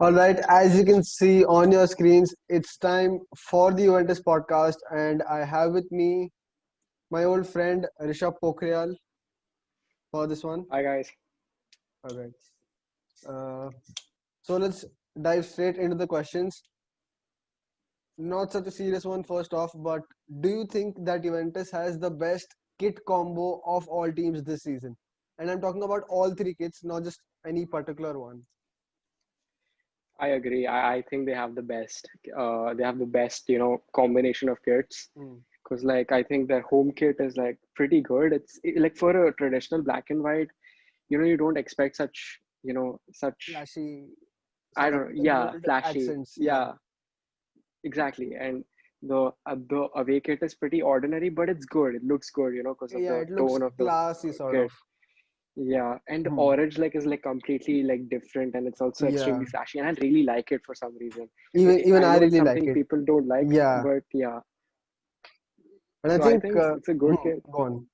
All right, as you can see on your screens, it's time for the Juventus podcast, and I have with me my old friend Rishabh Pokhriyal for this one. Hi guys. All right, uh, so let's dive straight into the questions. Not such a serious one, first off, but do you think that Juventus has the best kit combo of all teams this season? And I'm talking about all three kits, not just any particular one. I agree. I think they have the best. They have the best, combination of kits. Hmm. Because like I think their home kit is like pretty good. Like for a traditional black and white, you don't expect such. Flashy, I sort of don't know. Yeah, gold flashy. accents, yeah. Yeah, exactly. And the away kit is pretty ordinary, but it's good. It looks good, because of Yeah, the it looks tone of the classy, sort of. kit. Yeah, and the Hmm. orange like is like completely like different, and it's also Yeah, extremely flashy, and I really like it for some reason. even I I know it's really like something it. people don't like, Yeah, but yeah. and I So I think think it's a good kit. go on.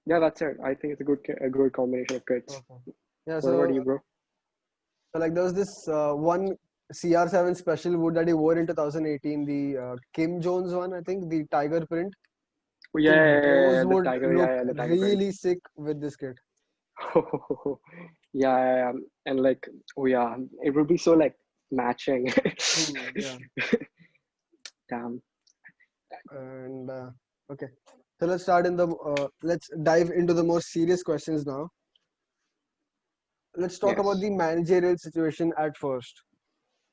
Yeah, that's it. I think it's a a good combination of kits. Okay. Yeah, What about so you, bro? like there was this one CR7 special wood that he wore in 2018, the Kim Jones one, I think, the tiger print. Oh, I yeah, think yeah, yeah, those yeah, the would tiger, look the tiger print. really sick with this kit. Yeah, yeah, yeah. And like, oh yeah, it would be so like matching. Hmm, yeah, Damn. and okay. So let's dive into the more serious questions now. Let's talk about Yes. the managerial situation at first.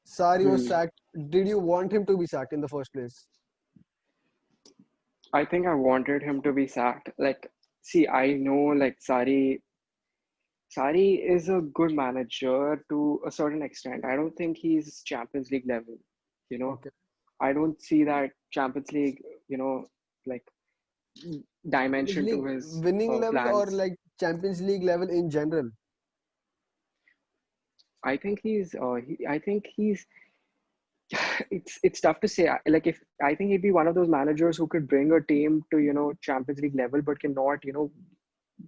Sarri was Hmm. sacked. Did you want him to be sacked in the first place? I think I wanted him to be sacked. Like, see, I know like Sari is a good manager to a certain extent. I don't think he's Champions League level. You know, Okay. I don't see that Champions League, like Champions dimension to League his winning level or plans. like Champions League level in general? I think I think he's. It's tough to say. Like if I think he'd be one of those managers who could bring a team to Champions League level, but cannot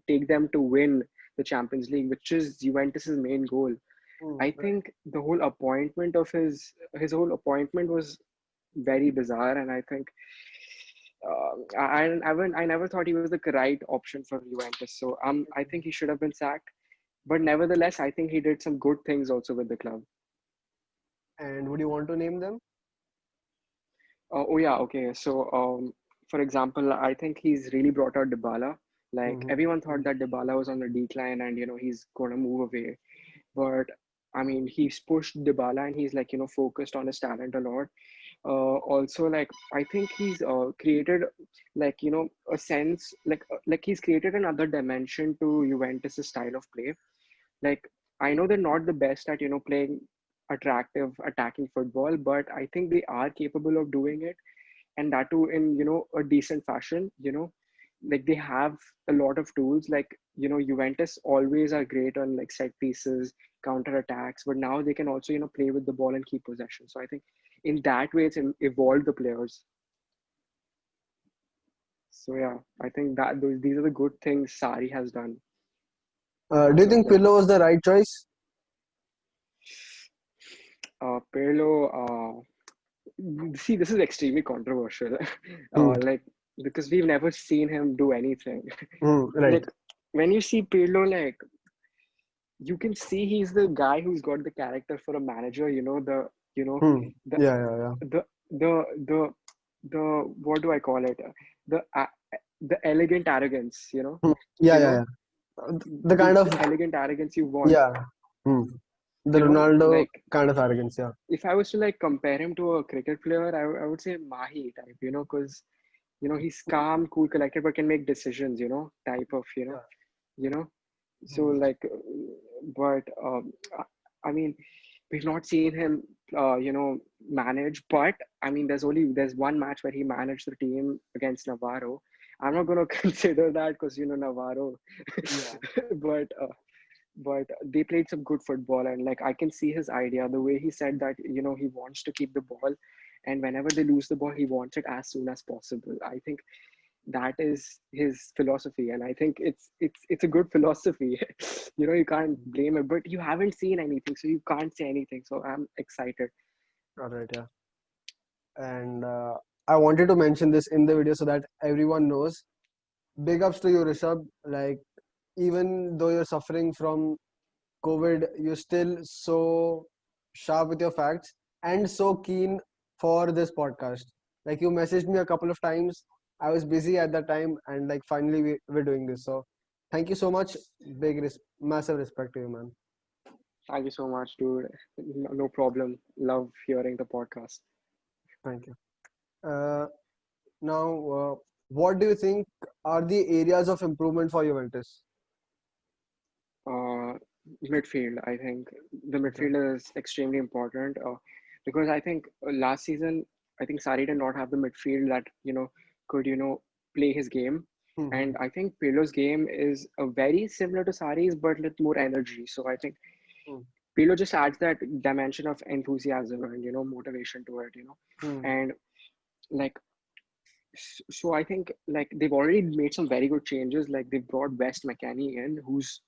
take them to win the Champions League, which is Juventus's main goal. Hmm, I right. think the whole appointment of his whole appointment was very bizarre, and I think I never thought he was the right option for Juventus. So I think he should have been sacked. But nevertheless, I think he did some good things also with the club. And would you want to name them? Oh yeah, okay. So for example, I think he's really brought out Dybala. Like Hmm. everyone thought that Dybala was on the decline, and he's going to move away. But I mean, he's pushed Dybala, and he's like focused on his talent a lot. Also, like I think he's created like a sense like he's created another dimension to Juventus' style of play. Like I know they're not the best at playing attractive attacking football, but I think they are capable of doing it, and that too in a decent fashion. Like they have a lot of tools. Like Juventus always are great on like set pieces, counter attacks, but now they can also play with the ball and keep possession. So I think in that way it's evolved the players. So yeah, I think that these are the good things Sari has done. Do you think Pirlo was the right choice? Pirlo, see, this is extremely controversial. Hmm. Like because we've never seen him do anything. Hmm, right. Like when you see Pirlo, like you can see he's the guy who's got the character for a manager. You know Hmm. the Yeah, yeah, yeah. the the the the what do I call it? The the elegant arrogance. Hmm. Yeah, You yeah, know yeah. The kind the of elegant arrogance you want. yeah. Hmm. The Ronaldo Like kind of arrogance. Yeah. if I was to like compare him to a cricket player, I would say Mahi type. Because he's calm, cool, collected, but can make decisions. Type of Yeah. you know. So Hmm. like, but I mean, we've not seen him, manage. But I mean, there's one match where he managed the team against Navarro. I'm not gonna consider that because Navarro, Yeah. but they played some good football, and like I can see his idea, the way he said that he wants to keep the ball, and whenever they lose the ball, he wants it as soon as possible. I think that is his philosophy, and I think it's a good philosophy. You can't blame it, but you haven't seen anything, so you can't say anything. So I'm excited. All right, yeah. And I wanted to mention this in the video so that everyone knows. Big ups to you, Rishabh. Like, even though you're suffering from COVID, you're still so sharp with your facts and so keen for this podcast. Like, you messaged me a couple of times. I was busy at that time, and like finally we're doing this. So thank you so much. Massive respect to you, man. Thank you so much, dude. No problem. Love hearing the podcast. Thank you. Uh, now, what do you think are the areas of improvement for Juventus? Uh, Midfield, I think the Okay. midfield is extremely important, because I think last season, I think Sarri did not have the midfield that could play his game, Mm-hmm. and I think Pirlo's game is very similar to Sarri's but with more energy. So I think Pirlo just adds that dimension of enthusiasm and motivation to it, Mm-hmm. and like so I think like they've already made some very good changes. Like they brought West McKennie in, who's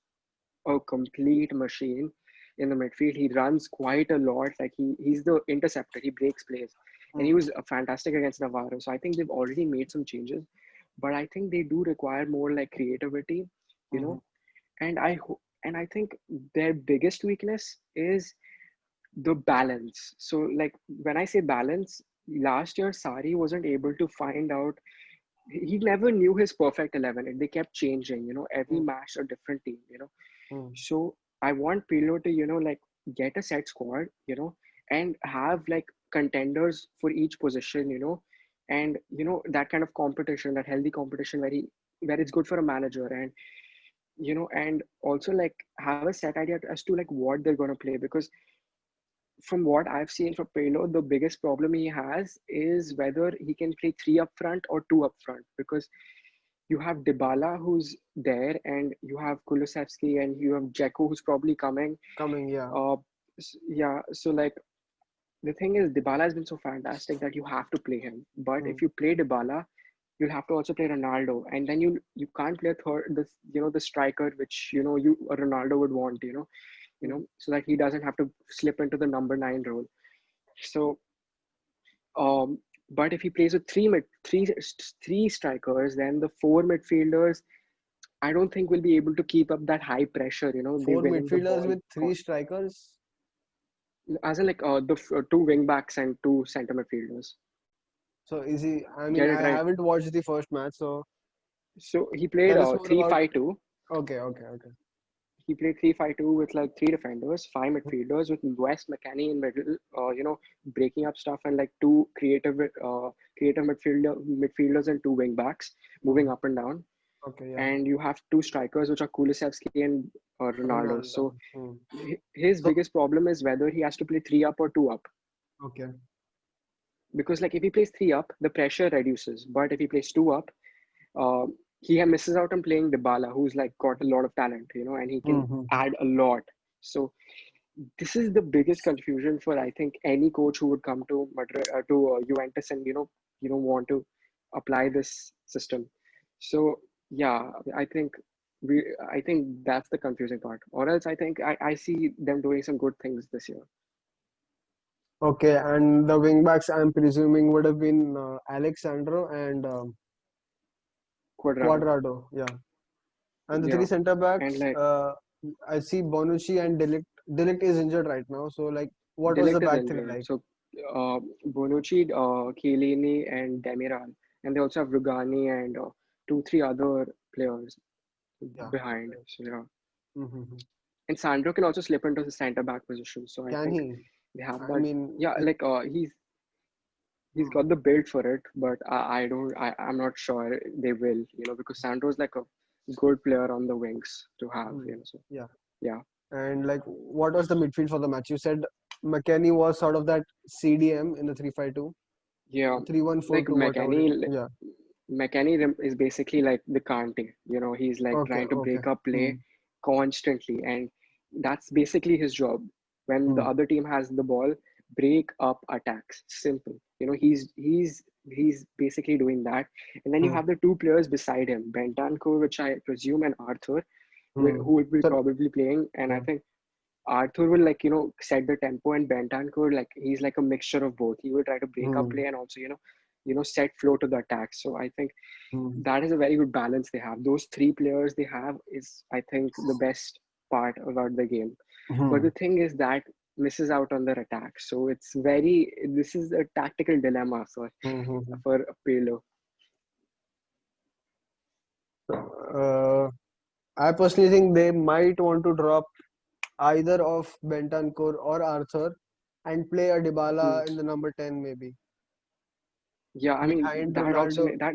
a complete machine in the midfield. He runs quite a lot. Like he's the interceptor. He breaks plays, and he Mm-hmm. was fantastic against Navarro. So I think they've already made some changes, but I think they do require more like creativity, you Mm-hmm. know. And I think their biggest weakness is the balance. So like when I say balance, last year Sari wasn't able to find out. He never knew his perfect 11. They kept changing. Every match a different team. Mm-hmm. So I want Pirlo to, like get a set squad, and have like contenders for each position, and that kind of competition, that healthy competition, where it's good for a manager, and and also like have a set idea as to like what they're gonna play. Because from what I've seen from Pirlo, the biggest problem he has is whether he can play three up front or two up front, because you have Dybala who's there, and you have Kulusevski, and you have Dzeko who's probably coming. Coming, yeah. Uh, yeah. So like the thing is, Dybala has been so fantastic that you have to play him. But if Mm-hmm. you play Dybala, you'll have to also play Ronaldo, and then you can't play a third, the striker which you a Ronaldo would want, so that he doesn't have to slip into the number 9 role. So um, but if he plays with three strikers, then the four midfielders I don't think will be able to keep up that high pressure. They Four winning the midfielders ball with three strikers. as in like two wing backs and two center midfielders. So is he? I mean, Get it I right. haven't watched the first match, so So he played tell us more three about. five two. Okay, okay, okay. He played 3-5-2 with like three defenders, five midfielders with West McKennie in middle, breaking up stuff, and like two creative midfielders and two wing backs moving Mm-hmm. up and down. Okay, yeah. And you have two strikers, which are Kulusevski and Ronaldo. So Ronaldo. Hmm. his So biggest problem is whether he has to play three up or two up. okay. Because like if he plays three up, the pressure reduces. But if he plays two up, uh, he misses out on playing Dybala, who's like got a lot of talent, and he can Mm-hmm. add a lot. So this is the biggest confusion for I think any coach who would come to Madrid Juventus and want to apply this system. So yeah, I think that's the confusing part. Or else I think I see them doing some good things this year. Okay, and the wing backs I'm presuming would have been Alexandro and Quadrado, Cuadrado. Yeah, and the three yeah, center and backs. like I see Bonucci and Delict. Delict is injured right now, so like, what was the Delict is back three injured, like? so Bonucci, Chiellini, and Demiral, and they also have Rugani and two three other players Yeah. behind. Right. So yeah. Mm-hmm. And Sandro can also slip into the center back position. So I Can think he? they have I that. mean, Yeah, like he's hmm. got the build for it, but I don't. I'm not sure they will. Because Sandro's like a good player on the wings to have. Hmm. So Yeah. yeah, And like, what was the midfield for the match? You said McKennie was sort of that CDM in the 3-5-2, yeah. three one four Like two, whatever it. Yeah. McKennie is basically like the Kante. He's like Okay. trying to Okay. break up Hmm. play constantly, and that's basically his job. When the Hmm. other team has the ball, break up attacks. Simple. He's he's basically doing that. And then you Hmm. have the two players beside him, Bentancur, which I presume, and Arthur, Hmm. who will be So, probably playing. And I hmm. think Arthur will set the tempo, and Bentancur he's like a mixture of both. He will try to break up Hmm. play and also set flow to the attack. So I think Hmm. that is a very good balance they have. Those three players they have is, I think, the best part about the game. But Hmm. the thing is that misses out on their attack. So this is a tactical dilemma Hmm. Hmm. for Pirlo. Uh, I personally think they might want to drop either of Bentancur or Arthur and play a Hmm. Dybala in the number 10 maybe Yeah, I mean behind that also Ronaldo that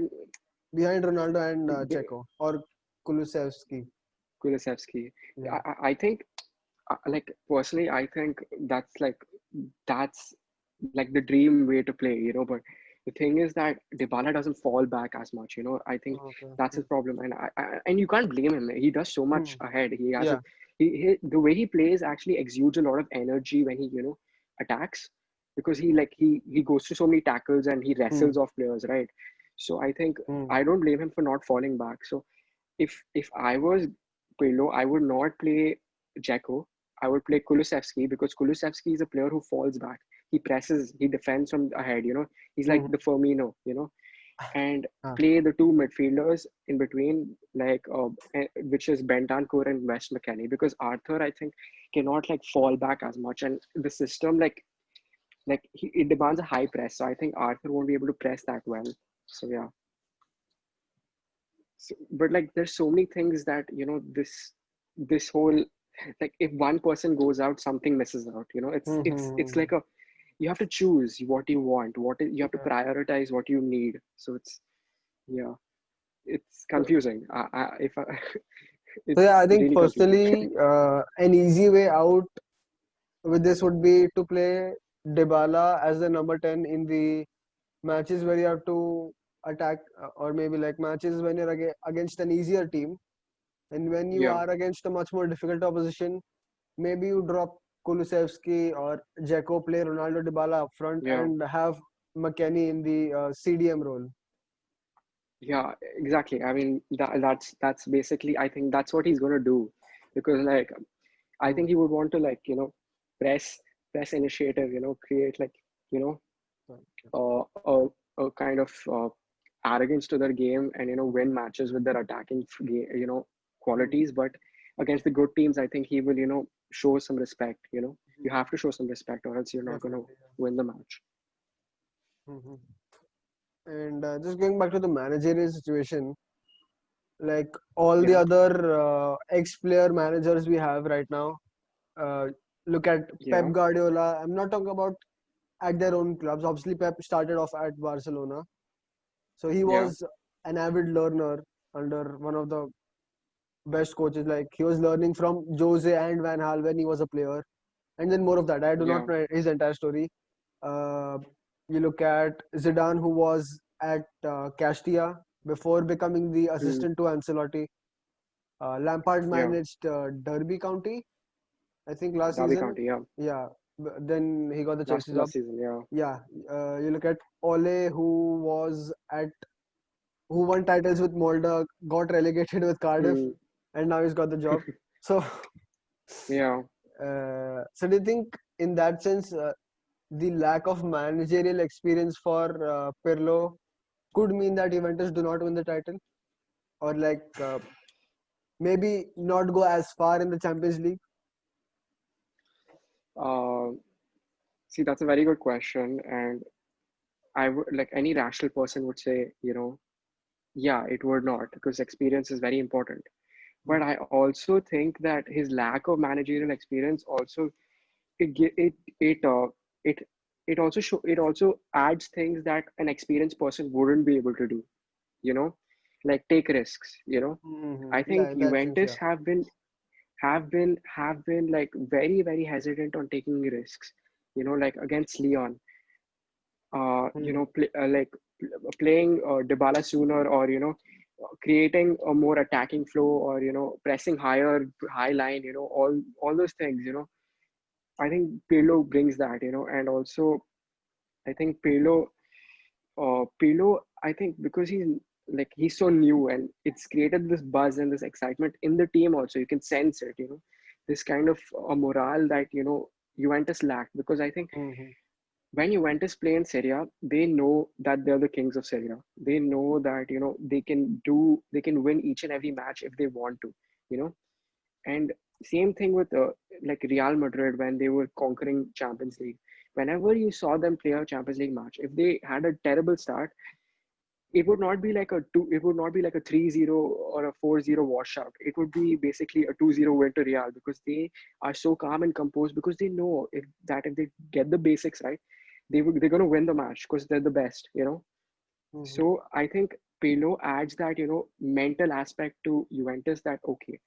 and the Checo or Kulusevski. Kulusevski. Yeah. I think personally, I think that's like the dream way to play, but the thing is that Dybala doesn't fall back as much, I think Okay. that's his problem. And and you can't blame him. He does so Hmm. much ahead. He has a Yeah. the way he plays actually exudes a lot of energy when he attacks, because he goes through so many tackles and he Hmm. wrestles off players, right? So I think Hmm. I don't blame him for not falling back. So if I was Pirlo, I would not play Jacko. I would play Kulusevski, because Kulusevski is a player who falls back. He presses, he defends from ahead. He's like Hmm. the Firmino. And Ah. play the two midfielders in between, which is Bentancur and West McKennie, because Arthur, I think, cannot fall back as much, and the system it demands a high press. So I think Arthur won't be able to press that well. So yeah. So, but there's so many things that this whole, if one person goes out, something misses out. Hmm. It's Hmm. like a, you have to choose what you want, you have to Yeah. prioritize what you need. So it's, yeah, it's So, confusing. If I, so yeah, it's I think really confusing. personally, an easy way out with this would be to play Dybala as the number 10 in the matches where you have to attack, or maybe like matches when you're against an easier team. And when you Yeah, are against a much more difficult opposition, maybe you drop Kulusevski or Dzeko, play Ronaldo Dybala up front, yeah, and have McKennie in the CDM role. yeah, exactly. I mean, that's basically, I think that's what he's gonna do, because I Hmm. think he would want to press initiative, create you know a kind of arrogance to their game, and win matches with their attacking Hmm. qualities. But against the good teams, I think he will show some respect. You Hmm. have to show some respect, or else you're not going to Definitely. win the match. Yeah. Hmm. And just going back to the managerial situation, like all the Yeah, other ex-player managers we have right now, uh, look at Pep yeah, Guardiola. I'm not talking about at their own clubs. Obviously, Pep started off at Barcelona, so he yeah, was an avid learner under one of the best coaches. Like he was learning from Jose and Van Gaal when he was a player, and then more of that. I do not yeah, know his entire story. Uh, you look at Zidane, who was at Castilla before becoming the mm, assistant to Ancelotti. Lampard yeah. managed Derby County, I think, last Derby season. County, yeah, Yeah, then he got the Chelsea job. last season, yeah, Yeah, you look at Ole, who won titles with Molde, got relegated with Cardiff, mm, and now he's got the job. So, yeah. so do you think in that sense, the lack of managerial experience for Pirlo could mean that Juventus do not win the title, or like maybe not go as far in the Champions League? Uh, See, that's a very good question, and I would, like any rational person would say, yeah, it would not, because experience is very important. But I also think that his lack of managerial experience also, it gi- it it also adds things that an experienced person wouldn't be able to do. You know, like take risks. Mm-hmm. I Yeah, think in that sense, Juventus yeah. have been like very very hesitant on taking risks. Like against Leon, Mm-hmm. playing Dybala sooner, or creating a more attacking flow, or pressing high line, all those things. I think Pirlo brings that, and also I think Pirlo. Pirlo, I think because he's so new and it's created this buzz and this excitement in the team also. You can sense it, this kind of a morale that, Juventus lacked. Because I think Mm-hmm. when Juventus play in Serie A, they know that they're the kings of Serie A. They know that, they can win each and every match if they want to, you know. And same thing with like Real Madrid when they were conquering Champions League. Whenever you saw them play a Champions League match, if they had a terrible start, it would not be like a two. It would not be like a 3-0 or a 4-0 washout. It would be basically a 2-0 win to Real because they are so calm and composed because they know if they get the basics right, they're gonna win the match because they're the best. Mm-hmm. So I think Pirlo adds that mental aspect to Juventus that okay,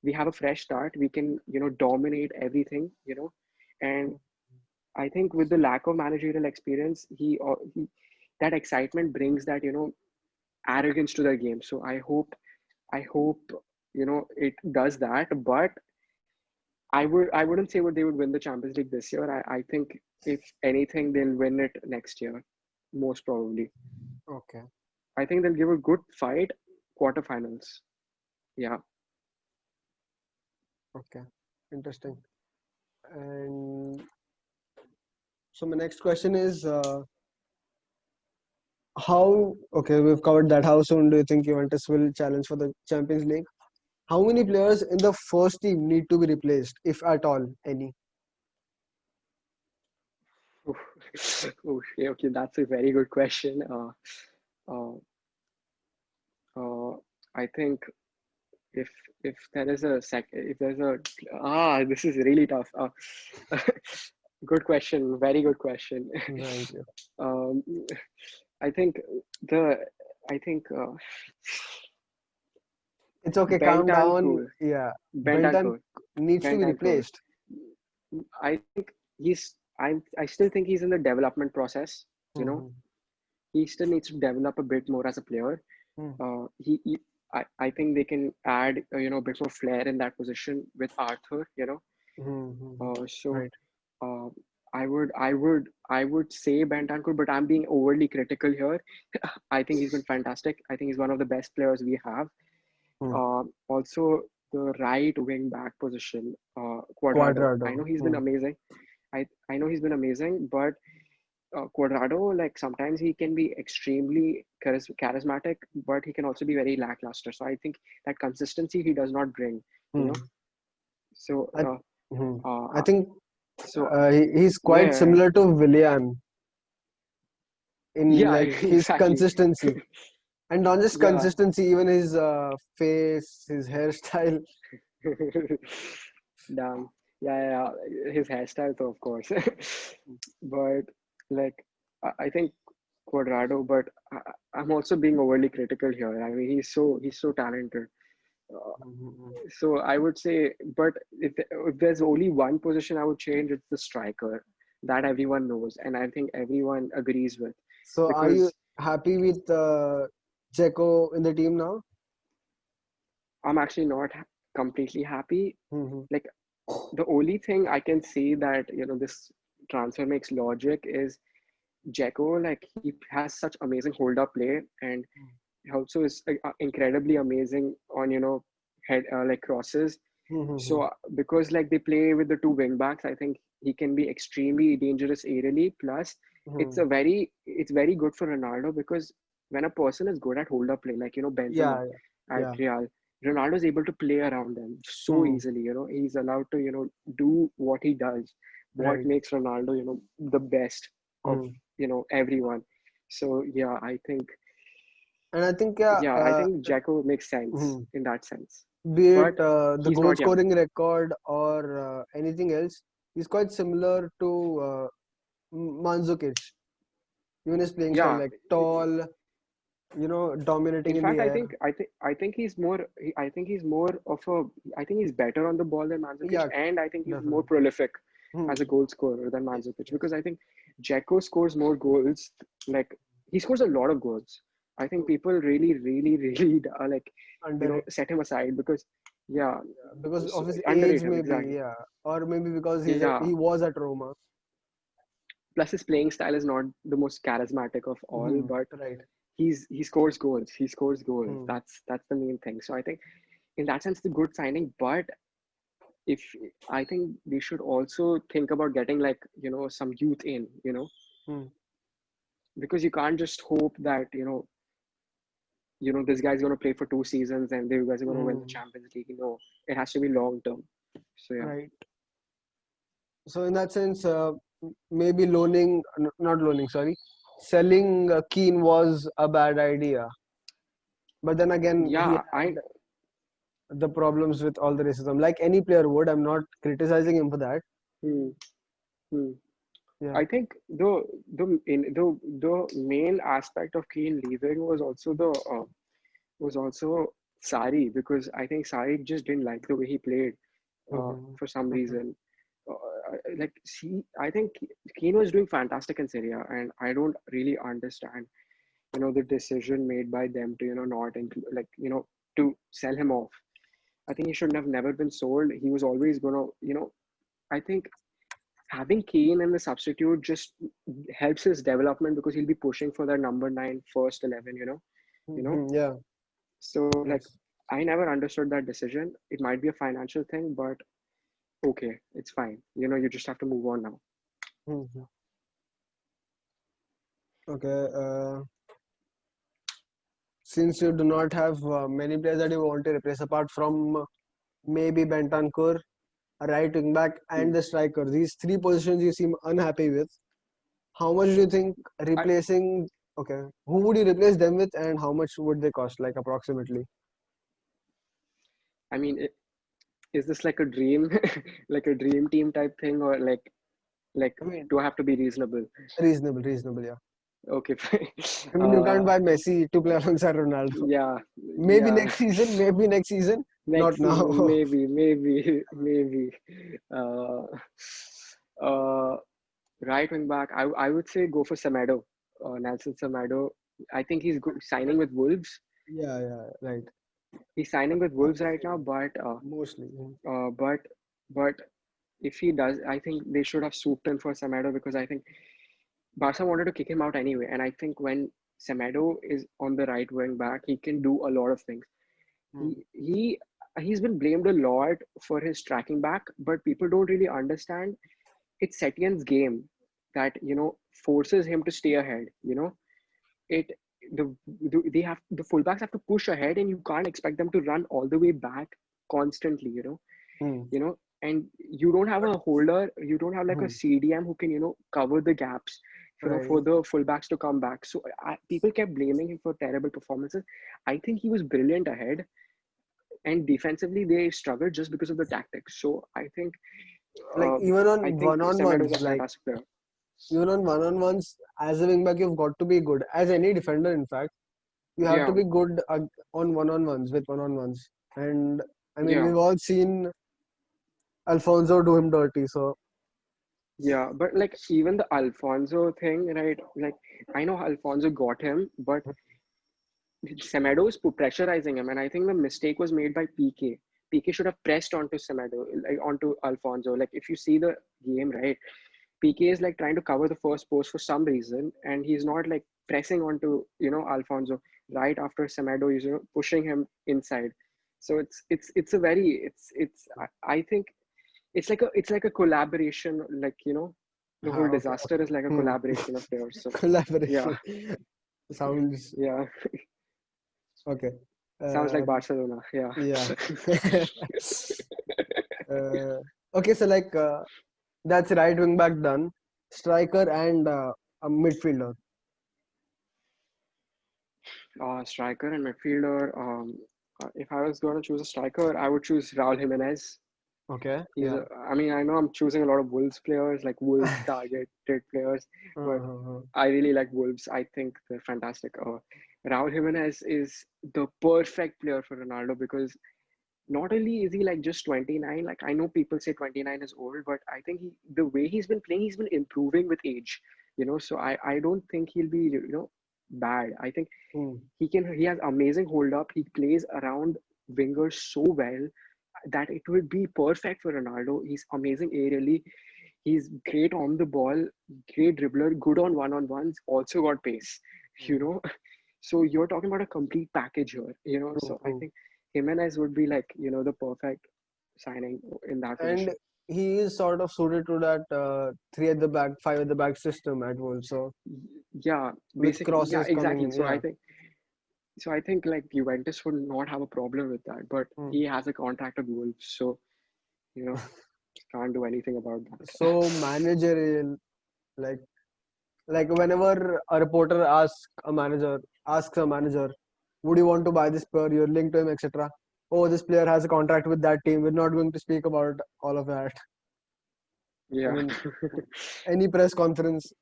we have a fresh start, we can dominate everything. And I think with the lack of managerial experience, he that excitement brings that arrogance to their game. So I hope it does that. But I wouldn't say they would win the Champions League this year. I think if anything they'll win it next year, most probably. Okay. I think they'll give a good fight quarterfinals. Yeah. Okay. Interesting. And so my next question is, how? Okay, we've covered that. How soon do you think Juventus will challenge for the Champions League? How many players in the first team need to be replaced, if at all, any? Okay, that's a very good question. Uh, uh, I think if if there is a if there's a this is really tough. Good question, very good question. Thank you. um, I think the I think It's okay. Calm down. Bentancur, Yeah, Benton Bentancur, needs to be Bentancur. replaced. I think I still think he's in the development process. You know, Mm-hmm. he still needs to develop a bit more as a player. He I think they can add a bit more flair in that position with Arthur. Mm-hmm. So Right. uh, I would say Bentancur, but I'm being overly critical here. I think he's been fantastic. I think he's one of the best players we have. Mm. Also, the right wing back position, Cuadrado. I Quadrado. know he's been Mm. amazing. I know he's been amazing, but Cuadrado, like sometimes he can be extremely charismatic, but he can also be very lackluster. So I think that consistency he does not bring. You know. Mm. So I, mhm. I uh, think so he's quite yeah, similar to Willian in yeah, like his exactly. consistency, and not just Yeah. consistency, even his face, his hairstyle. Damn. Yeah. His hairstyle, though, of course. But like, I think Cuadrado, but I'm also being overly critical here. I mean, he's so talented. Uh, Mhm. so I would say, but if there's only one position I would change, it's the striker that everyone knows, and I think everyone agrees with, So, are you because happy with Dzeko in the team now? I'm actually not completely happy. Hmm. Like the only thing I can say that this transfer makes logic is Jeko. Like he has such amazing hold up play, and he also is incredibly amazing on head like crosses. Hmm. So because like they play with the two wing backs, I think he can be extremely dangerous aerially. Plus, Hmm. it's very good for Ronaldo because when a person is good at hold up play, like Benzema Yeah, yeah, at yeah. Real, Ronaldo is able to play around them so Hmm. easily. He's allowed to do what he does, what Right. makes Ronaldo the best of Hmm. everyone. So And I think, I think Jacko makes sense mhm, in that sense, be but it the he's goal not young. scoring record or anything else, he's quite similar to Mandzukic. Even his playing style, Yeah. like tall, dominating In in the fact, I air. think I think I think he's more. I think he's more of a. I think he's better on the ball than Mandzukic, Yeah, and I think he's more definitely. prolific Hmm. as a goal scorer than Mandzukic Yes. because I think Dzeko scores more goals. Like he scores a lot of goals. I think people really, really, really like Underrated. set him aside because yeah, Yeah, because so, of his age, underrated maybe. exactly. Yeah, or maybe because Yeah, he was at Roma. Plus, his playing style is not the most charismatic of all, but Right. he scores goals. He scores goals. Hmm. That's the main thing. So I think in that sense, the good signing. But if I think they should also think about getting like some youth in, Hmm. because you can't just hope that this guy's going to play for 2 seasons and you guys are going to win the Hmm. Champions League. It has to be long term. So yeah. Right. So in that sense, maybe loaning, not loaning, sorry, selling Keane was a bad idea. But then again, he Yeah, had the problems with all the racism, like any player would. I'm not criticizing him for that. hmm, hmm. Yeah. I think the main aspect of Kane leaving was also Sari, because I think Sari just didn't like the way he played Mhm. for some Mhm. reason. I think Kane was doing fantastic in Serie A, and I don't really understand the decision made by them to not include, like, to sell him off. I think he should have never been sold. He was always gonna, I think having Kane in the substitute just helps his development, because he'll be pushing for that number 9 first 11, you know. Mhm. Yeah. So like, Yes. I never understood that decision. It might be a financial thing, but okay, it's fine. You just have to move on now. Mhm. Okay. Since you do not have many players that you want to replace apart from maybe Bentancur, a right wing back, Hmm. and the striker, these three positions you seem unhappy with. How much do you think I replacing? Okay, who would you replace them with, and how much would they cost, like approximately? I mean, is this like a dream, like a dream team type thing, or like I mean, do I have to be reasonable? reasonable, reasonable, yeah. Okay, fine. I mean, you can't buy Messi to play alongside Ronaldo. Yeah, Maybe yeah. next season, maybe next season, not Next season, now. maybe. Uh, uh, right wing back, I would say go for Semedo, Nelson Semedo. I think signing with Wolves. Yeah, yeah, right. He's signing with I Wolves would right say now, mostly. uh, but, but if he does, I think they should have swooped in for Semedo, because I think Barca wanted to kick him out anyway. And I think when Semedo is on the right wing back, he can do a lot of things. Hmm. He's been blamed a lot for his tracking back, but people don't really understand it's Setyen's game that forces him to stay ahead. It the fullbacks have to push ahead, and you can't expect them to run all the way back constantly. Hmm. And you don't have a holder, you don't have like a Hmm. CDM who can cover the gaps Right. for the fullbacks to come back. So people kept blaming him for terrible performances. I think he was brilliant ahead, and defensively they struggled just because of the tactics. So Like uh, even I on think Semedo is one-on-ones, a like fantastic player. even on one-on-ones, as a wing back, you've got to be good. As any defender, in fact, you have to Yeah, be good on one-on-ones with one-on-ones. And I mean, yeah, we've all seen Alfonso do him dirty. So yeah. But like even the Alfonso thing, right? Like, I know Alfonso got him, but Semedo is pressurizing him, and I think the mistake was made by PK. PK should have pressed onto Semedo, like onto Alfonso. Like, if you see the game, right, PK is like trying to cover the first post for some reason, and he's not like pressing onto Alfonso right after Semedo is pushing him inside. So it's a very it's I think it's like a collaboration, like the whole okay, disaster okay. is like a collaboration of players. So yeah, Collaboration sounds yeah. okay. Sounds like Um, Barcelona. Yeah. yeah. uh, okay, so like that's right wing back done, striker and a midfielder. Striker and midfielder. If I was going to choose a striker, I would choose Raul Jimenez. Okay, He's yeah. a, I mean, I know I'm choosing a lot of Wolves players, like Wolves targeted players, but Uh-huh. I really like Wolves. I think they're fantastic. Raul Jimenez is the perfect player for Ronaldo, because not only is he like just 29, like I know people say 29 is old, but I think the way he's been playing, he's been improving with age, so I don't think he'll be, bad. I think Hmm. he has amazing hold up. He plays around wingers so well that it would be perfect for Ronaldo. He's amazing aerially. He's great on the ball, great dribbler, good on one-on-ones, also got pace, you Hmm. know. So you're talking about a complete package here, you know. True, So I true. think Jimenez would be like, the perfect signing in that And position. he is sort of suited to that three at the back, five at the back system at Wolves. So Yeah, with basically, yeah, crosses coming exactly. in, yeah. So I think like Juventus would not have a problem with that, but Hmm. he has a contract with Wolves, so you know can't do anything about that. So managerial, like whenever a reporter asks a manager, would you want to buy this player? You're linked to him, etc. Oh, this player has a contract with that team. We're not going to speak about all of that. I Yeah, mean, any press conference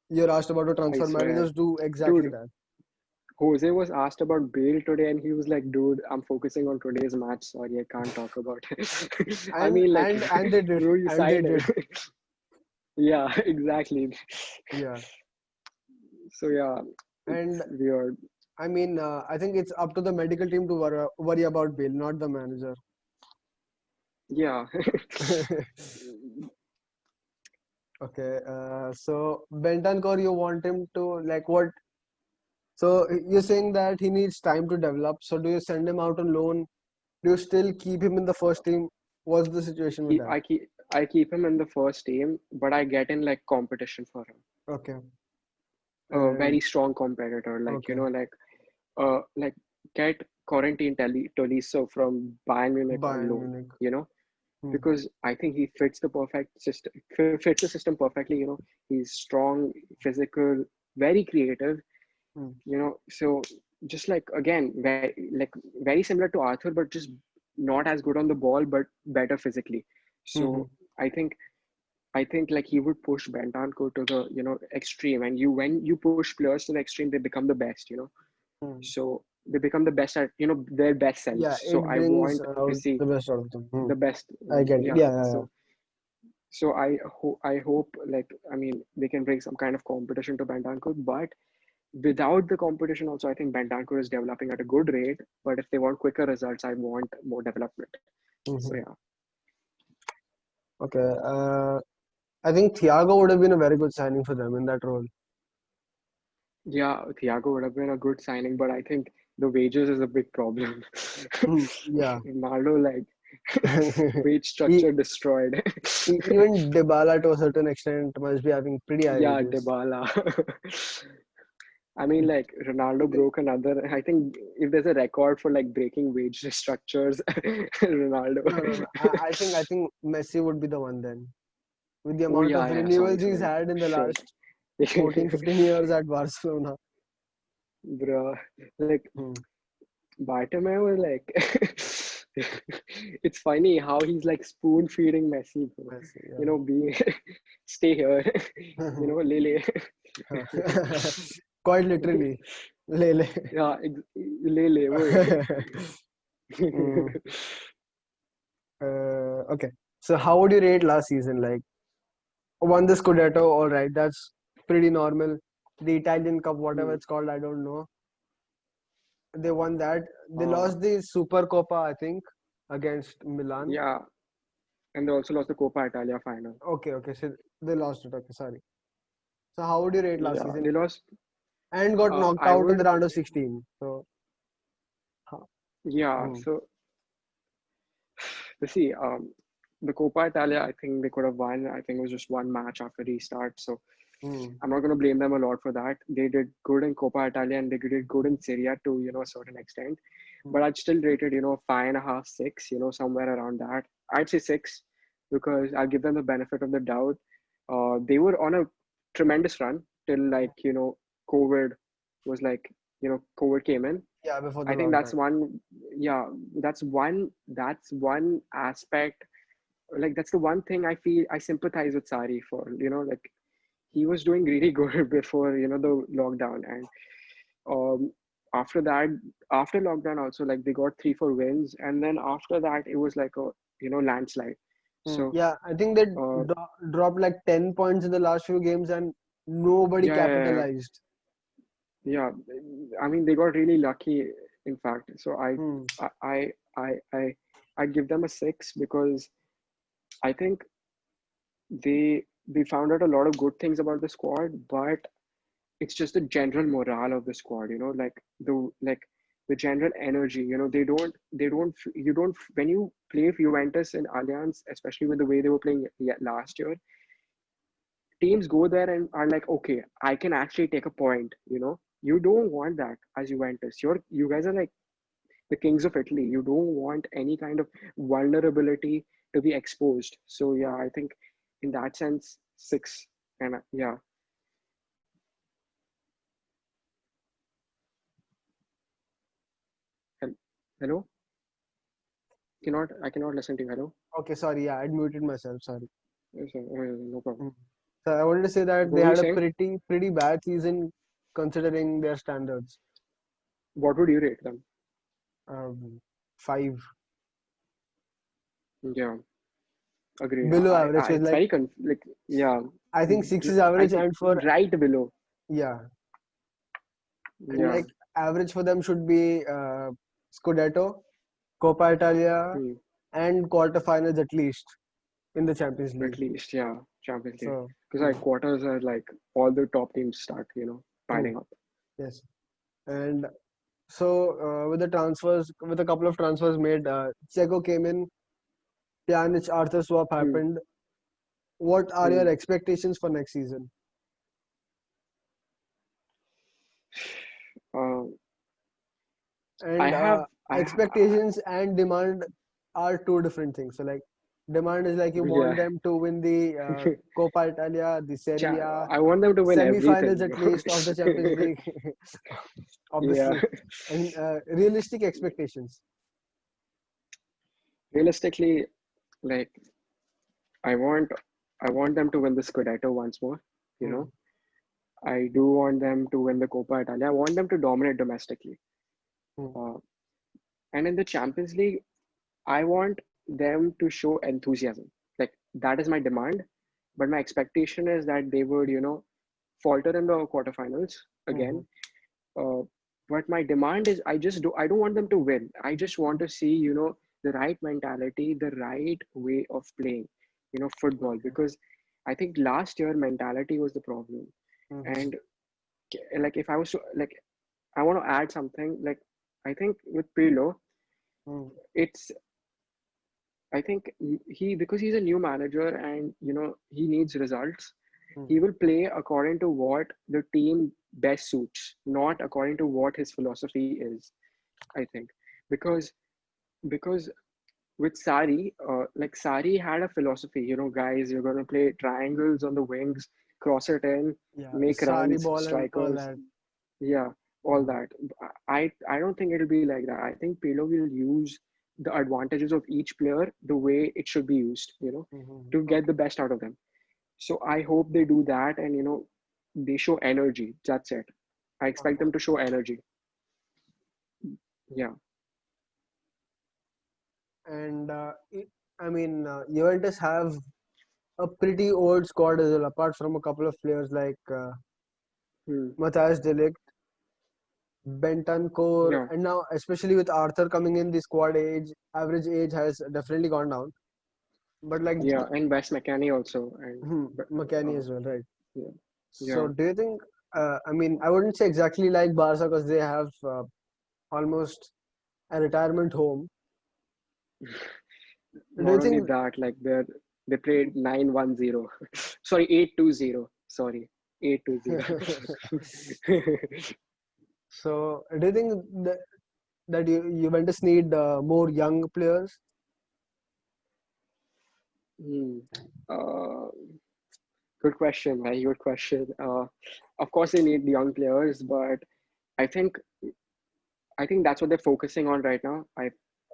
you're asked about a I transfer, swear, managers do exactly dude. that. Jose was asked about Bale today, and he was like, "Dude, I'm focusing on today's match. Sorry, I can't talk about it." I And mean, like, and they did, bro, you and they signed him. did. Yeah, exactly. Yeah. So yeah, And it's weird. I mean, I think it's up to the medical team to worry about Bale, not the manager. Yeah. Okay. So Bentancur, you want him to like what? So you're saying that he needs time to develop. So do you send him out on loan? Do you still keep him in the first team? What's the situation with He, that? I keep him in the first team, but I get in like competition for him. Okay. A And very strong competitor, like okay. like get Corentin Tolisso from Bayern Munich on Bayern loan, Munich. you know, Hmm. because I think he fits the perfect system, fits the system perfectly. He's strong, physical, very creative. Hmm. So just like again, very similar to Arthur, but just not as good on the ball, but better physically. Hmm. So I think I think like he would push Bentancur to the extreme, and when you push players to the extreme, they become the best. Hmm. So they become the best at their best selves. Yeah, So it I brings want to out see the best out of them. Hmm. the best. I get it. Yeah. Yeah, yeah, yeah. So I hope like I mean they can bring some kind of competition to Bentancur, but without the competition also I think Bentancur is developing at a good rate. But if they want quicker results, I want more development. So Hmm. yeah. Okay. I think Thiago would have been a very good signing for them in that role. Yeah, Thiago would have been a good signing, but I think the wages is a big problem. Hmm. Yeah. Ronaldo, like, wage E- structure destroyed. Even Dybala to a certain extent must be having pretty high Yeah, wages. Dybala. I mean, like, Ronaldo broke another. I think if there's a record for like breaking wage structures, Ronaldo. No, no, no. I think Messi would be the one then. With the Oh, amount yeah, of yeah. renewals Sorry, he's sorry. had in the Sure. last 14, 15 years at Barcelona. Bro, like, Hmm. Bartomeu, like, it's funny how he's like spoon feeding Messi, bro. Messi, yeah. Be stay here, Lele. Quite literally. Lele. Yeah, Lele, boy. Mm, okay. So how would you rate last season? Like won the Scudetto, all right, that's pretty normal. The Italian Cup, whatever Hmm. it's called, I don't know. They won that. They Uh, lost the Super Coppa, I think, against Milan. yeah, and they also lost the Coppa Italia final. Okay, okay. So they lost it. Okay, sorry. So how would you rate last Yeah, season? they lost. And got knocked I out in the would, round of 16. So, yeah. hmm, So see, the Coppa Italia, I think they could have won. I think it was just one match after restart. So hmm, I'm not going to blame them a lot for that. They did good in Coppa Italia and they did good in Serie A to a certain extent. hmm. But I'd still rate it 5.5, 6, somewhere around that. I'd say 6 because I'll give them the benefit of the doubt. They were on a tremendous run till like COVID was like COVID came in. Yeah, before the I think lockdown. that's one. Yeah, that's one aspect. Like that's the one thing I feel I sympathize with Sari for. Like he was doing really good before the lockdown, and um after that, after lockdown also, like they got 3 4 wins, and then after that it was like a landslide. Hmm. So Yeah, I think they uh dropped like 10 points in the last few games and nobody yeah, yeah, yeah. capitalized. Yeah, I mean they got really lucky, in fact. So Hmm. I give them a 6 because I think they they found out a lot of good things about the squad, but it's just the general morale of the squad, the general energy. You don't when you play Juventus in Allianz, especially with the way they were playing last year, teams go there and are like, okay, I can actually take a point. You don't want that as Juventus. You guys are like the kings of Italy. You don't want any kind of vulnerability to be exposed. So yeah, I think in that sense, six. And yeah. Hello? I cannot listen to you. Hello? Okay, sorry. Yeah, I muted myself. Sorry. Yes, sir. No problem. Mm. So I wanted to say that What they were you had a saying? pretty bad season considering their standards. What would you rate them? Um, 5 Yeah, agreed. below average was It's like, very yeah, I think 6 is I average, think and for, right below. yeah, and Yeah. like average for them should be Scudetto, Coppa Italia, Hmm. and quarterfinals at least in the Champions At League. least, yeah, Champions League. So, Because like quarters are like all the top teams start, true. piling up. Yes. And so with a couple of transfers made, Checo came in, Pjanic, Arthur swap Hmm. happened. What are Hmm. your expectations for next season? Uh, I And have, expectations and demand are two different things. So like demand is like you want yeah. them to win the Coppa Italia, the Serie Cha- A, I want them to win semi-finals everything. at least of the Champions League, Yeah. obviously. And realistic expectations. Realistically, like I want, I want them to win the Scudetto once more. You Hmm. know, I do want them to win the Coppa Italia. I want them to dominate domestically. Hmm. Uh, and in the Champions League, I want them to show enthusiasm. Like that is my demand. But my expectation is that they would, falter in the quarterfinals Hmm. again. Uh, but my demand is I don't want them to win. I just want to see, the right mentality, the right way of playing, football. Okay. Because I think last year mentality was the problem. Hmm. And like if I was to like I want to add something, like I think with Pirlo, Hmm. it's I think he because he's a new manager and he needs results. Hmm. He will play according to what the team best suits, not according to what his philosophy is. I think because because with Sari, like Sari had a philosophy. Guys, you're gonna play triangles on the wings, cross it in, Yeah, make Sari runs, ball and all strikers. that. Yeah, all Hmm. that. I don't think it'll be like that. I think Pirlo will use the advantages of each player the way it should be used, Hmm. to get Okay. the best out of them. So I hope they do that and they show energy. That's it. I expect Okay. them to show energy. Yeah. And I mean, Juventus have a pretty old squad as well, apart from a couple of players like Hmm. Matthias de Ligt, Bentancur, Yeah. and now especially with Arthur coming in, the squad average age has definitely gone down. But like Yeah. And West McKennie also. And McKennie uh, as well, right? yeah. So Yeah. do you think? I mean, I wouldn't say exactly like Barca because they have almost a retirement home. Do you Not only think? that, like they played 9-1-0. Sorry, 8-2-0. Sorry. 8-2-0. So do you think that Juventus need more young players? Hmm. Uh, Good question, very good question. Of course, they need young players, but I think I think that's what they're focusing on right now.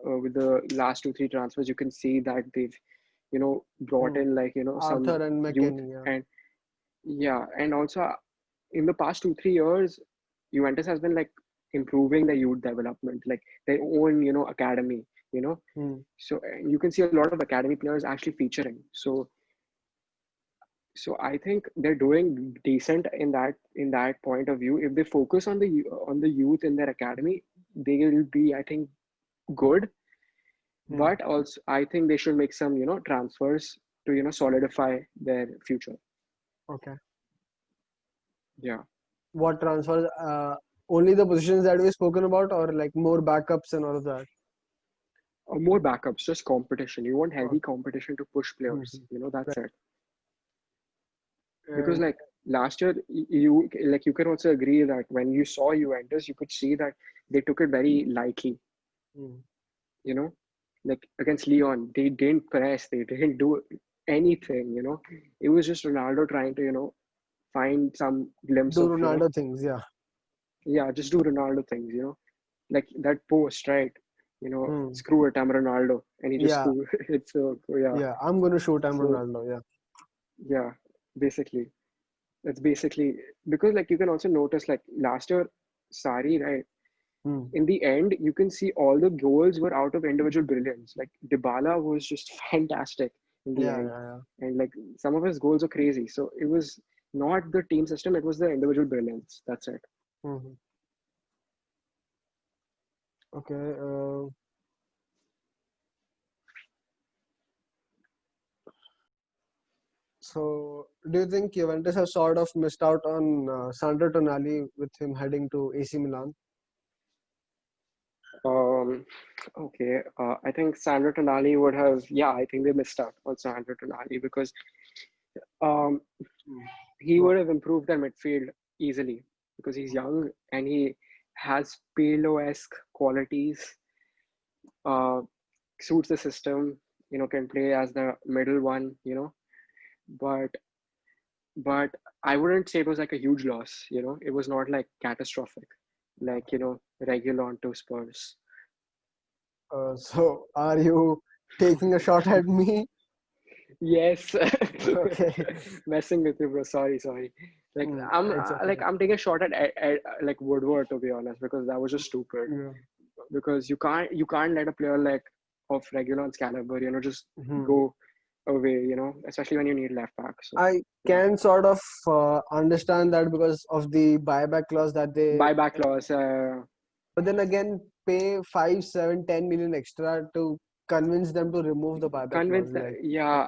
With the last two, three transfers, you can see that they've, brought Hmm. in like, some Arthur and youth McKennie, yeah. and yeah, and also in the past 2, 3 years, Juventus has been like improving their youth development, like their own, academy, you know. Hmm. So you can see a lot of academy players actually featuring. So I think they're doing decent in that point of view. If they focus on the youth in their academy, they will be, I think, good. Hmm. But also, I think they should make some, transfers to solidify their future. Okay. Yeah. What transfers? Only the positions that we've spoken about, or like more backups and all of that? More backups, just competition. You want healthy Okay. competition to push players. Mhm. That's Right. it. Because And like last year, you can also agree that when you saw Juventus, you could see that they took it very lightly. mm, You know, like against Leon, they didn't press, they didn't do anything. It was just Ronaldo trying to find some glimpse do of Ronaldo things, yeah. yeah, just do Ronaldo things. Like that post, right? Mm. Screw it, I'm Ronaldo, and he just Yeah, screw it. So yeah, yeah. I'm gonna shoot. I'm so Ronaldo. Yeah. yeah, basically. That's basically because like you can also notice like last year, Sari, right? Mm. In the end, you can see all the goals were out of individual brilliance. Like Dybala was just fantastic in the Yeah, end, yeah, yeah. and like some of his goals are crazy. So it was not the team system; it was the individual brilliance. That's it. Mhm. Okay. So, do you think Juventus have sort of missed out on Sandro Tonali with him heading to AC Milan? Um, okay, I think Sandro Tonali would have. Yeah, I think they missed out on Sandro Tonali because um, Mm. he Go would have improved their midfield easily because he's young and he has Pirlo-esque qualities. Uh, suits the system. Can play as the middle one. But but I wouldn't say it was like a huge loss. It was not like catastrophic, like Reguilon to Spurs. so, are you taking a shot at me? Yes, Okay. messing with you, bro. Sorry. Like It's okay. I'm taking a shot at like Woodward to be honest because that was just stupid. Yeah. Because you can't let a player like of Regulon's caliber, just Mhm. go away. Especially when you need left back. So I yeah, can sort of understand that because of the buyback clause that they, buyback clause. but then again, pay 5, 7, 10 million extra to convince them to remove the buyback clause. Convince that. Like, Yeah,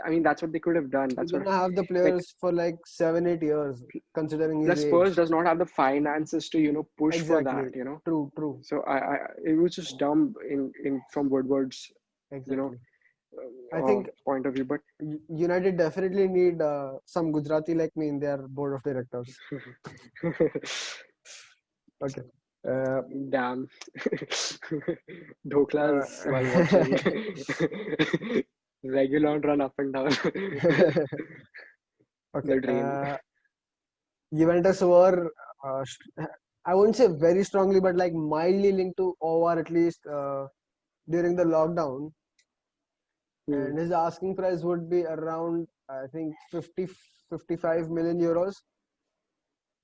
I mean that's what they could have done. you're That's what gonna have the like. players for like 7, 8 years, considering his Plus, Spurs age. does not have the finances to push for that. Exactly. True, true. So I it was just dumb in from Woodward's you know Exactly. I think point of view. But United definitely need some Gujarati like me in their board of directors. Okay. Uh, damn, Doklas while watching uh, Regulon run up and down okay. the drain. Juventus were, I wouldn't say very strongly, but like mildly linked to OVR at least during the lockdown. Hmm. And his asking price would be around, I think, 50, 55 million euros.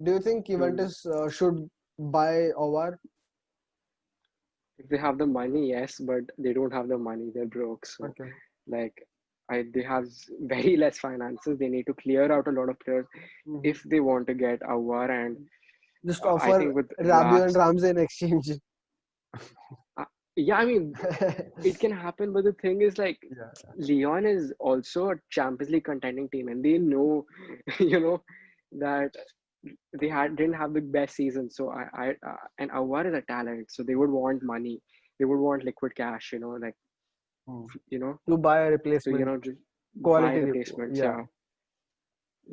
Do you think Hmm. Juventus should buy OVR? If they have the money, yes, but they don't have the money. They're broke. So, Okay. like, they have very less finances. They need to clear out a lot of players Mhm. if they want to get a war. And Just I offer think with Rabiot and Ramsey in exchange. uh, yeah, I mean, it can happen. But the thing is, like, Yeah. Leon is also a Champions League contending team, and they know, you know, that they didn't have the best season. So and Awar is a talent, so they would want money. They would want liquid cash. Like Hmm. you know, To buy a to replacement, just buy quality, replacements. yeah.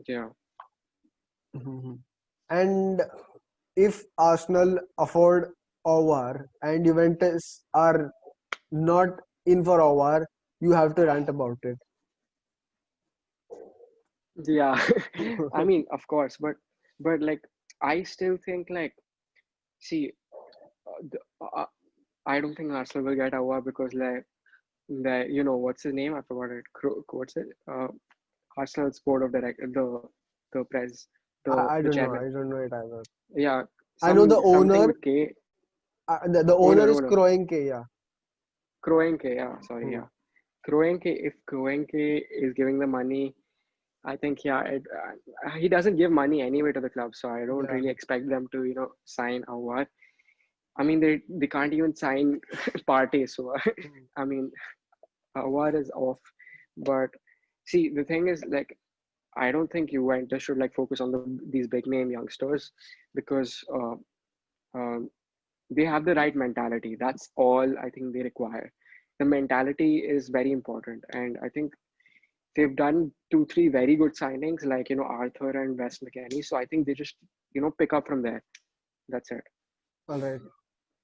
Yeah, yeah. Mhm. And if Arsenal afford OVR and Juventus are not in for OVR, you have to rant about it. Yeah, I mean, of course, but like I still think like see, I don't think Arsenal will get Awa because like the what's his name? I forgot it. What's it? Arsenal's board of director, the pres, I the don't know. chairman. I don't know it either. Yeah, I know the something owner. with K. The owner is Owner. Kroenke, yeah. Kroenke. Yeah, sorry. Hmm. Yeah, Kroenke. If Kroenke is giving the money, I think yeah, he doesn't give money anyway to the club, so I don't Yeah. really expect them to sign Awar. I mean, they can't even sign Partey, so Hmm. I mean, Awar is off, but See, the thing is, like, I don't think Juventus should like focus on these big name youngsters because um, they have the right mentality. That's all I think they require. The mentality is very important, and I think they've done 2, 3 very good signings, like Arthur and West McKennie. So I think they just pick up from there. That's it. All right.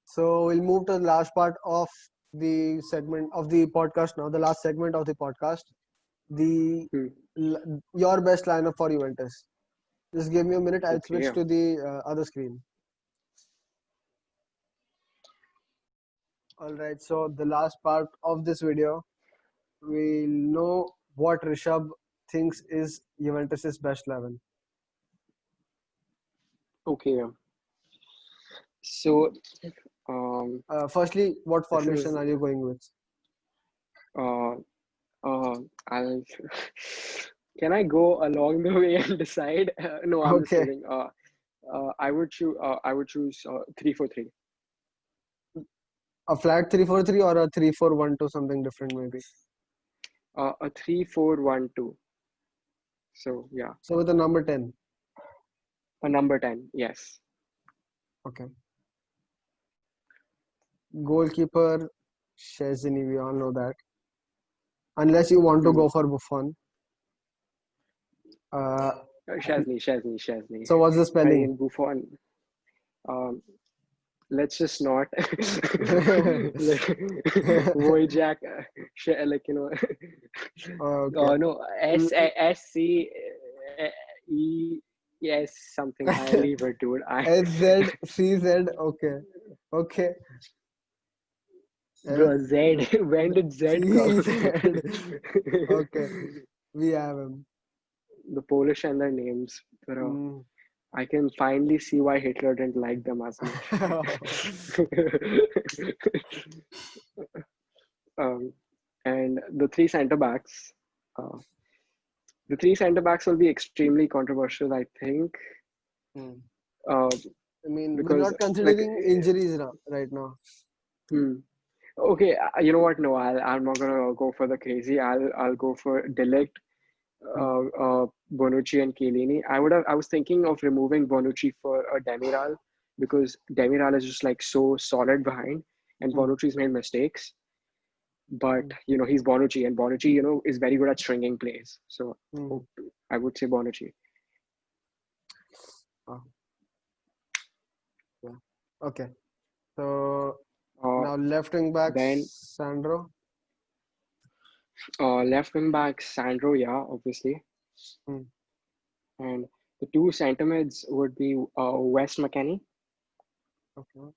So we'll move to the last part of the segment of the podcast now. The last segment of the podcast. The Hmm. Your best lineup for Juventus. Just give me a minute. I'll Okay. switch to the other screen. All right. So the last part of this video, we'll know what Rishabh thinks is Juventus's best 11. Okay. So Firstly, what this formation is are you going with? uh I'll can I go along the way and decide? No, I'm just Okay. kidding. I would choose 3-4-3. A flat 3-4-3 or a 3-4-1-2, something different maybe. A 3-4-1-2. So yeah, So with a number 10. a number 10. Yes. Okay. Goalkeeper, Szczesny, we all know that. Unless you want to Hmm. go for Buffon. Uh, Szczesny. so what's the I spelling? mean Buffon. Um, let's just not Wojciech, like Okay. no SCES something. I leave it, dude. SZCZ. Okay. Okay. Bro, Z. When did Z come? CZ. Okay. We have him. The Polish and their names, bro. Mm. I can finally see why Hitler didn't like them as much. And the three centre backs. Uh, the three centre backs will be extremely controversial, I think, Mm. uh, I mean, we're because not like, considering injuries now, right now. hmm. Okay, you know what? No, I'm not gonna go for the crazy. I'll go for Delict, Mm. Bonucci, and Chiellini. I was thinking of removing Bonucci for a Demiral because Demiral is just like so solid behind, and Mm. Bonucci's made mistakes. But Mm. he's Bonucci, and Bonucci is very good at stringing plays. So Mm. I would say Bonucci. Oh, yeah. Okay. So Uh, now left wing back then Sandro. left wing back Sandro, yeah, obviously, Mm. and the two centre mids would be West McKennie Okay.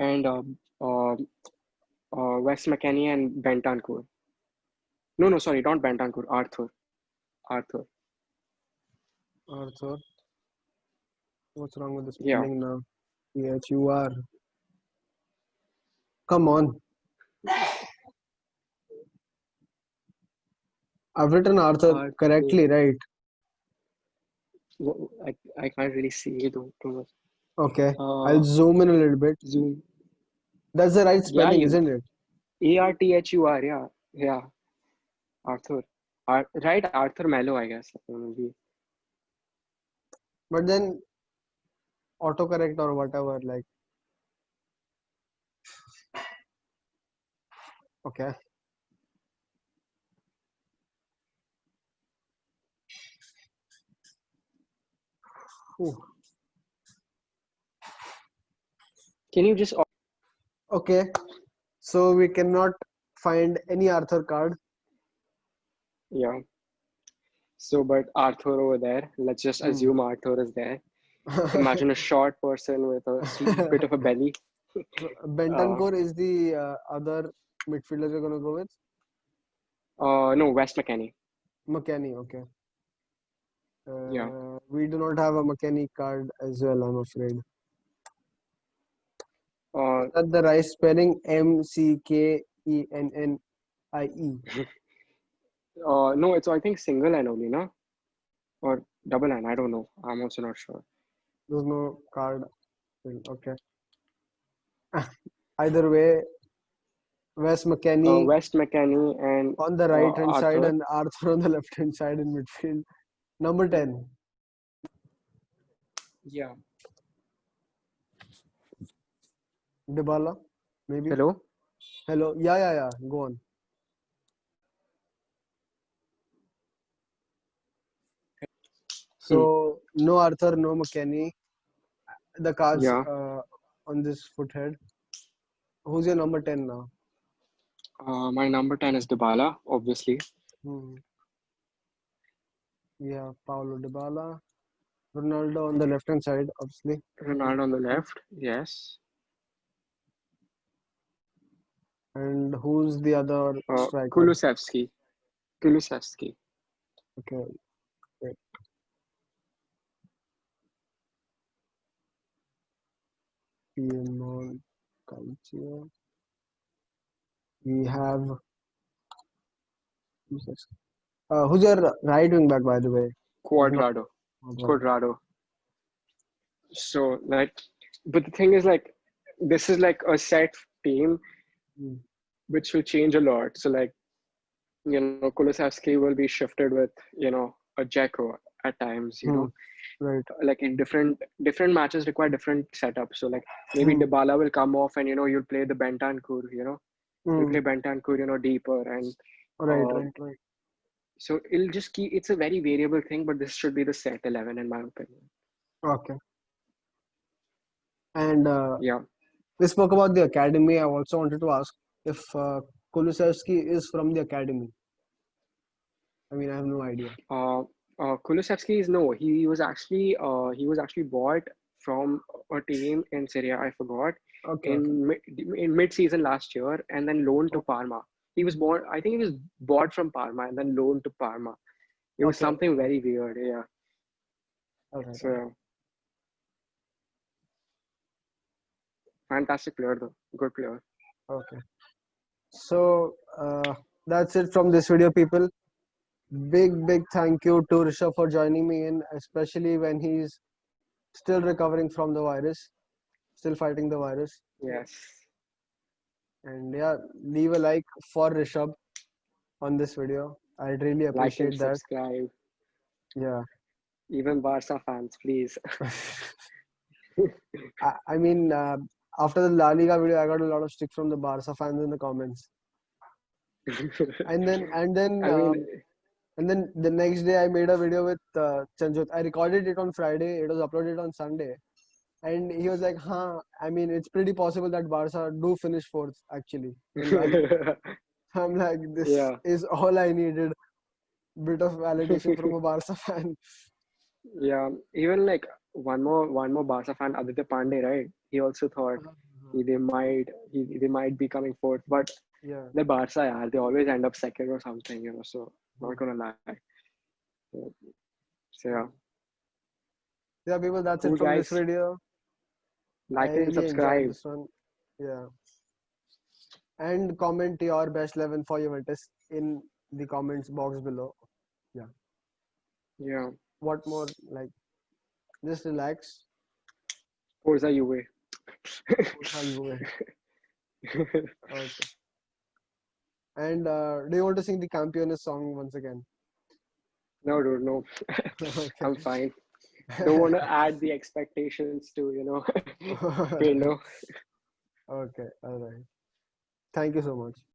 and uh, West McKennie and Bentancur. No, sorry, not Bentancur. Arthur. Arthur. What's wrong with the Yeah. spelling now? PHUR. Come on. I've written Arthur Arthur. correctly, right? I can't really see it too much. Okay. I'll Uh, zoom in a little bit. Zoom. That's the right Yeah, spelling, isn't it? Arthur. Yeah. Arthur. Right, Arthur Mello, I guess. Maybe. But then autocorrect or whatever, like, okay. Whew. Can you just? Okay. So we cannot find any Arthur card. Yeah. So, but Arthur over there. Let's just Hmm. assume Arthur is there. Imagine a short person with a bit of a belly. So Uh, Bentancur is the other midfielder you're gonna go with. no, West McKennie. McKennie, okay. Yeah. We do not have a McKennie card as well, I'm afraid. Uh, Is that the right spelling? McKennie. no, it's I think single N only, no? Or double N. I don't know. I'm also not sure. There's no card. Okay. Either way, Wes McKennie West McKennie and on the right hand side Arthur. and Arthur on the left hand side in midfield. Number 10, Yeah. Dybala, maybe. Hello. Hello. Yeah. Go on. Hmm. So no Arthur, no McKennie. The cards Yeah. on this foothead. Who's your number 10 now? My number 10 is Dybala, obviously. Hmm. Yeah, Paulo Dybala. Ronaldo on the left hand side, obviously. Ronaldo on the left. Yes. And who's the other striker? Kulusevski. Kulusevski. Okay, wait. Piedmont Calcio. We have who's your right wing back, by the way? He's not. Cuadrado. Not Cuadrado. So like, but the thing is like, this is like a set team Hmm. which will change a lot. So like, Kulusevski will be shifted with a Dzeko at times. Hmm. Right. Like in different matches require different setups. So like maybe Hmm. Dybala will come off and you'll play the Bentancur. You'll Hmm. play Bentancur deeper and Right. uh, Right. Right. so it'll just keep. It's a very variable thing, but this should be the set 11 in my opinion. Okay. And Yeah. we spoke about the academy. I also wanted to ask if Kulusevski is from the academy. I mean, I have no idea. Kulusevski is no. He was actually bought from a team in Syria. I forgot Okay. Okay. in mid season last year, and then loaned to Parma. He was born. I think he was bought from Parma and then loaned to Parma. It was Okay. something very weird. Yeah. All right. All right. So fantastic player though. Good player. Okay. So that's it from this video, people. Big thank you to Rishabh for joining me in, especially when he's still recovering from the virus, still fighting the virus. Yes. And yeah, leave a like for Rishabh on this video. I'd really Like and appreciate that. subscribe. Yeah. Even Barca fans, please. I mean, after the La Liga video, I got a lot of stick from the Barca fans in the comments. And then and then I mean, and then the next day I made a video with Chanjot. I recorded it on Friday. It was uploaded on Sunday. And he was like, huh, I mean, it's pretty possible that Barca do finish fourth actually in La Liga. I'm like, this yeah, is all I needed. Bit of validation from a Barca fan. yeah. Even like one more Barca fan, Aditya Pandey, right? He also thought they might be coming fourth, but Yeah. the Barca, yeah, they always end up second or something, So not gonna lie. So, so yeah, Yeah, people, that's it cool from this guys. video. I Like and really enjoyed subscribe. this one. Yeah. And comment your best 11 for Juventus in the comments box below. Yeah. Yeah, What more? Like, just relax. Forza Juve. How you will. Okay. And do you want to sing the Campiones song once again? No, dude, no. Okay. I'm fine. Don't want to add the expectations to Okay. Pendo. All right. Thank you so much.